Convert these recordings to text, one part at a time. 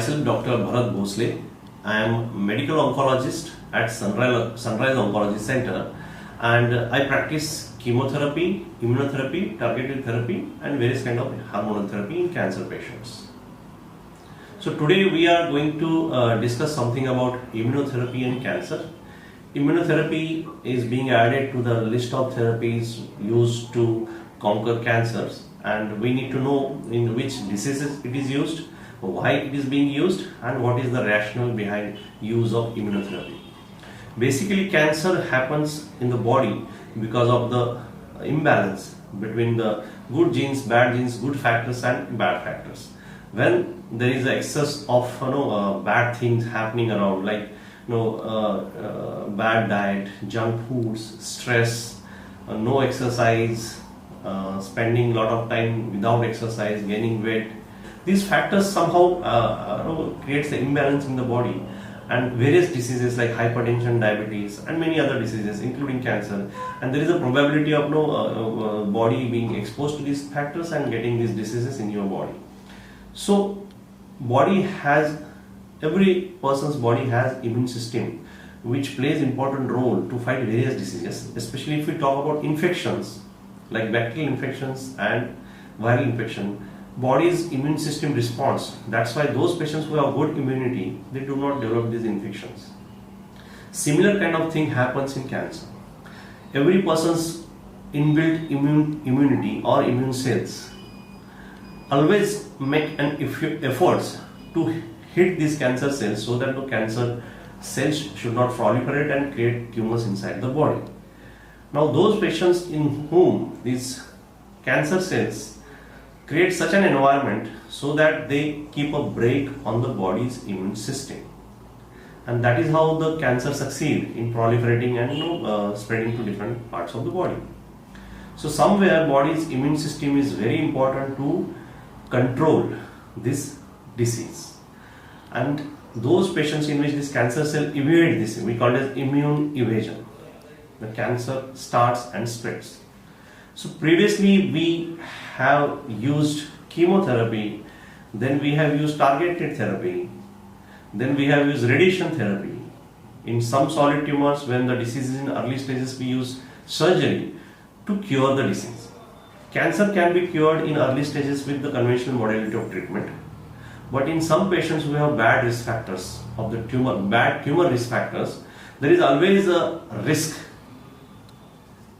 Myself Dr. Bharat Bhosle. I am medical oncologist at Sunrise Oncology Center, and I practice chemotherapy, immunotherapy, targeted therapy and various kind of hormonal therapy in cancer patients. So today we are going to discuss something about immunotherapy and cancer. Immunotherapy is being added to the list of therapies used to conquer cancers, and we need to know in which diseases it is used, why it is being used, and what is the rationale behind use of immunotherapy. Basically, cancer happens in the body because of the imbalance between the good genes, good factors and bad factors. When there is an excess of bad things happening around, like bad diet, junk foods, stress, no exercise, spending a lot of time without exercise, gaining weight, these factors somehow creates the imbalance in the body, and various diseases like hypertension, diabetes and many other diseases including cancer, and there is a probability of body being exposed to these factors and getting these diseases in your body. So every person's body has immune system which plays important role to fight various diseases, especially if we talk about infections like bacterial infections and viral infection. Body's immune system responds. That's why those patients who have good immunity, they do not develop these infections. Similar kind of thing happens in cancer. Every person's inbuilt immunity or immune cells always make an efforts to hit these cancer cells so that the cancer cells should not proliferate and create tumors inside the body. Now those patients in whom these cancer cells create such an environment so that they keep a brake on the body's immune system, and that is how the cancer succeed in proliferating and spreading to different parts of the body. So somewhere body's immune system is very important to control this disease, and those patients in which this cancer cell evade this, we call it as immune evasion. The cancer starts and spreads. So previously we have used chemotherapy, then we have used targeted therapy, then we have used radiation therapy. In some solid tumors, when the disease is in early stages, we use surgery to cure the disease. Cancer can be cured in early stages with the conventional modality of treatment, but in some patients who have bad risk factors of the tumor, bad tumor risk factors, there is always a risk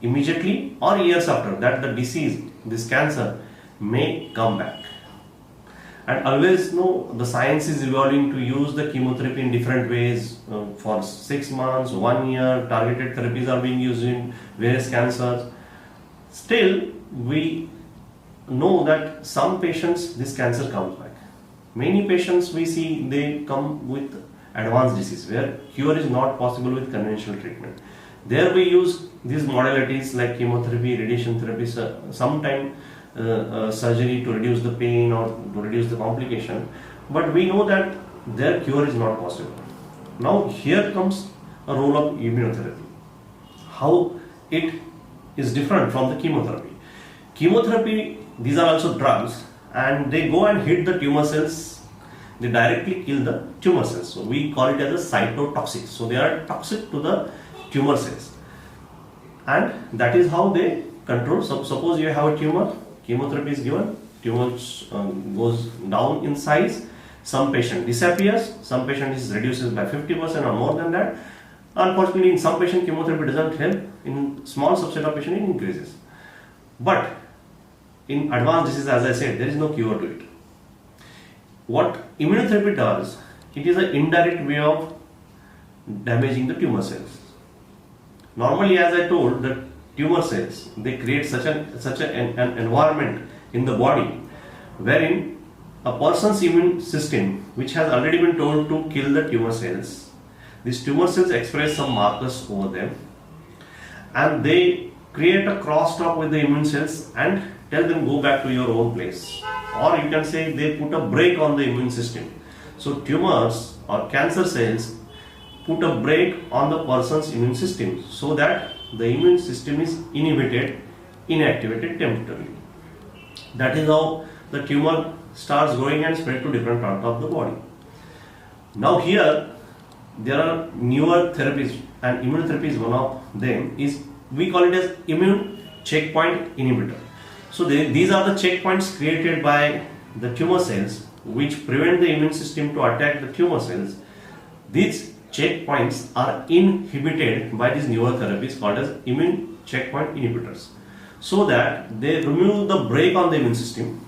immediately or years after that the disease, this cancer, may come back. And always the science is evolving to use the chemotherapy in different ways. For 6 months, 1 year, targeted therapies are being used in various cancers. Still, we know that some patients this cancer comes back. Many patients we see, they come with advanced disease where cure is not possible with conventional treatment. There we use these modalities like chemotherapy, radiation therapy, sometimes surgery to reduce the pain or to reduce the complication, but we know that their cure is not possible. Now here comes a role of immunotherapy. How it is different from the chemotherapy. Chemotherapy, these are also drugs, and they go and hit the tumor cells. They directly kill the tumor cells. So we call it as a cytotoxic. So they are toxic to the tumor cells, and that is how they control. So suppose you have a tumor, chemotherapy is given, tumor goes down in size, some patient disappears, some patient is reduces by 50% or more than that. Unfortunately, in some patient chemotherapy doesn't help, in small subset of patient it increases. But in advanced disease, as I said, there is no cure to it. What immunotherapy does, it is an indirect way of damaging the tumor cells. Normally, as I told, the tumor cells, they create such an environment in the body wherein a person's immune system, which has already been told to kill the tumor cells, these tumor cells express some markers over them, and they create a crosstalk with the immune cells and tell them go back to your own place, or you can say they put a brake on the immune system. So tumors or cancer cells put a brake on the person's immune system so that the immune system is inactivated temporarily. That is how the tumor starts growing and spread to different parts of the body. Now here there are newer therapies, and immunotherapy is one of them. Is we call it as immune checkpoint inhibitor. So these are the checkpoints created by the tumor cells which prevent the immune system to attack the tumor cells. These checkpoints are inhibited by these newer therapies called as immune checkpoint inhibitors, so that they remove the brake on the immune system,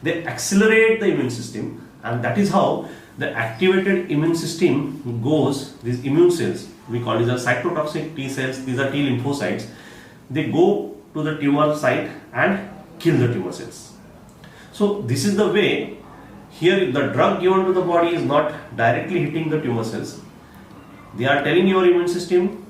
they accelerate the immune system, and that is how the activated immune system goes, these immune cells, we call these as cytotoxic T cells, these are T lymphocytes, they go to the tumor site and kill the tumor cells. So this is the way. Here the drug given to the body is not directly hitting the tumor cells. They are telling your immune system,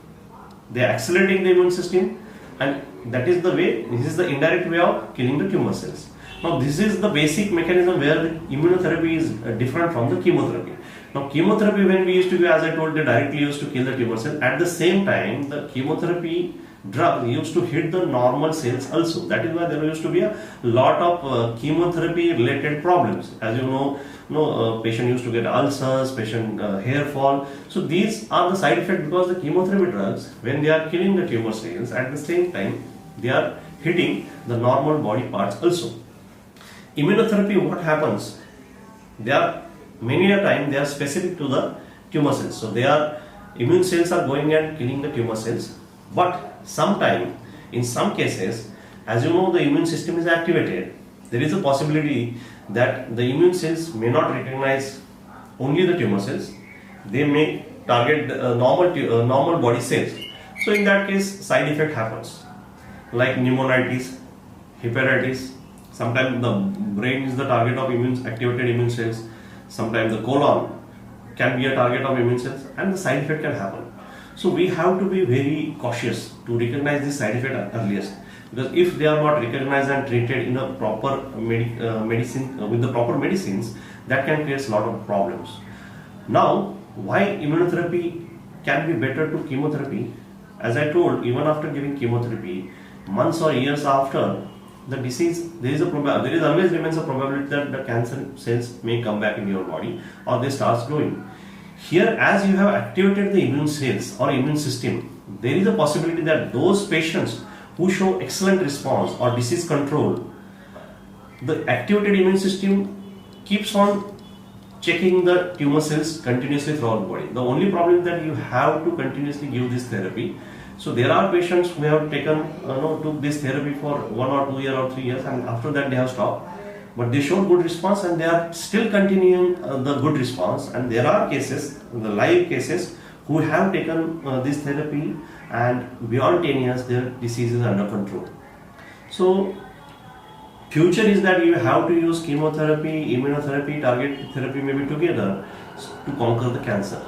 they are accelerating the immune system, and that is the way, this is the indirect way of killing the tumor cells. Now this is the basic mechanism where the immunotherapy is different from the chemotherapy. Now chemotherapy, when we used to give, as I told, they directly used to kill the tumor cell. At the same time, the chemotherapy drug used to hit the normal cells also. That is why there used to be a lot of chemotherapy related problems. As you know, patient used to get ulcers, patient hair fall. So these are the side effects, because the chemotherapy drugs, when they are killing the tumor cells, at the same time they are hitting the normal body parts also. Immunotherapy, what happens? They are many a time they are specific to the tumor cells. So they are, immune cells are going and killing the tumor cells. But sometime, in some cases, as you know, the immune system is activated. There is a possibility that the immune cells may not recognize only the tumor cells. They may target normal body cells. So in that case, side effect happens, like pneumonitis, hepatitis. Sometimes the brain is the target of activated immune cells. Sometimes the colon can be a target of immune cells, and the side effect can happen. So we have to be very cautious to recognize this side effect earliest, because if they are not recognized and treated in a proper medicine with the proper medicines, that can create a lot of problems. Now, why immunotherapy can be better to chemotherapy? As I told, even after giving chemotherapy, months or years after the disease, there is always remains a probability that the cancer cells may come back in your body, or they start growing. Here, as you have activated the immune cells or immune system, there is a possibility that those patients who show excellent response or disease control, the activated immune system keeps on checking the tumor cells continuously throughout the body. The only problem is that you have to continuously give this therapy. So there are patients who have took this therapy for 1 or 2 years or 3 years, and after that they have stopped. But they showed good response, and they are still continuing the good response. And there are cases, the live cases, who have taken this therapy, and beyond 10 years their disease is under control. So future is that you have to use chemotherapy, immunotherapy, target therapy maybe together to conquer the cancer.